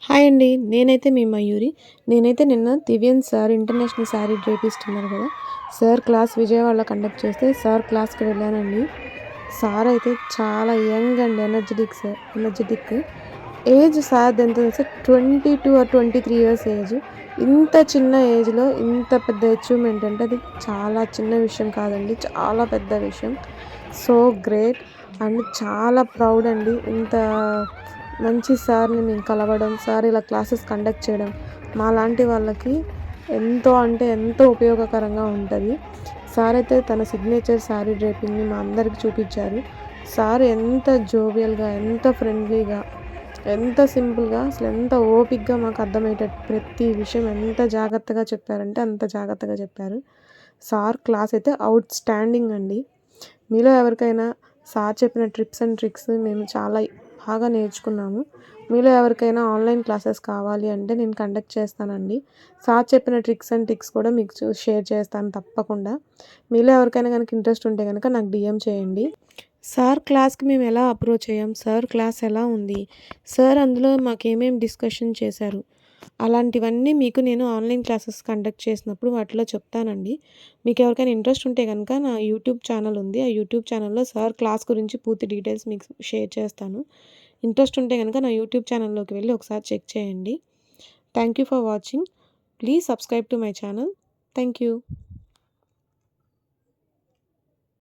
Hi అండి. నేనైతే మీ మయూరి. నేనైతే నిన్న దివ్యన్ సార్ ఇంటర్నేషనల్ శారీ డ్రేపిస్తున్నారు కదా! సార్ క్లాస్ విజయవాడలో కండక్ట్ చేస్తే సార్ క్లాస్‌కి వెళ్ళానండి. సార్ అయితే చాలా యంగ్ అండ్ ఎనర్జిటిక్. ఏజ్ సార్‌ది ఎంత తెలుసా? 22 ఆర్ 23 ఇయర్స్ ఏజ్. ఇంత చిన్న ఏజ్‌లో ఇంత పెద్ద అచీవ్‌మెంట్ అంటే అది చాలా చిన్న విషయం కాదండి. చాలా పెద్ద విషయం. సో గ్రేట్ అండ్ చాలా ప్రౌడ్ అండి. ఇంత మంచి సార్‌ని మేము కలవడం, సార్ ఇలా క్లాసెస్ కండక్ట్ చేయడం మాలాంటి వాళ్ళకి ఎంతో అంటే ఎంతో ఉపయోగకరంగా ఉంటది. సార్ అయితే తన సిగ్నేచర్ శారీ డ్రేపింగ్‌ని మా అందరికి చూపిచ్చారు. సార్ ఎంత జోవియల్‌గా, ఎంత ఫ్రెండ్లీగా, ఎంత సింపుల్‌గా, అసలెంత ఓపికగా మాకు అర్థమయ్యేటట్టు ప్రతి విషయం ఎంత జాగ్రత్తగా చెప్పారంటే అంత జాగ్రత్తగా చెప్పారు. సార్ క్లాస్ అయితే ఔట్‌స్టాండింగ్ అండి. మీలో ఎవరికైనా సార్ చెప్పిన ట్రిప్స్ అండ్ ట్రిక్స్ మేము చాలా బాగా నేర్చుకున్నాము. మీలో ఎవరికైనా ఆన్‌లైన్ క్లాసెస్ కావాలి అంటే నేను కండక్ట్ చేస్తానండి. సార్ చెప్పిన ట్రిక్స్ అండ్ టిక్స్ కూడా మీకు షేర్ చేస్తాను తప్పకుండా. మీలో ఎవరికైనా గనక ఇంట్రెస్ట్ ఉంటే గనక నాకు డీఎం చేయండి. సార్ క్లాస్‌కి మేము ఎలా అప్రోచ్ అయ్యాం? సార్ క్లాస్ ఎలా ఉంది? సార్ అందులో మాకేమేం డిస్కషన్ చేశారు? అలాంటివన్నీ మీకు నేను ఆన్‌లైన్ క్లాసెస్ కండక్ట్ చేసినప్పుడు వాటిలో చెప్తానండి. మీకెవరికైనా ఇంట్రెస్ట్ ఉంటే గనక నా యూట్యూబ్ ఛానెల్ ఉంది. ఆ యూట్యూబ్ ఛానెల్‌లో సార్ క్లాస్ గురించి పూర్తి డీటెయిల్స్ మీకు షేర్ చేస్తాను. ఇంట్రెస్ట్ ఉంటే గనక నా యూట్యూబ్ ఛానెల్‌లోకి వెళ్లి ఒకసారి చెక్ చేయండి. Thank you for watching. Please subscribe to my channel. Thank you.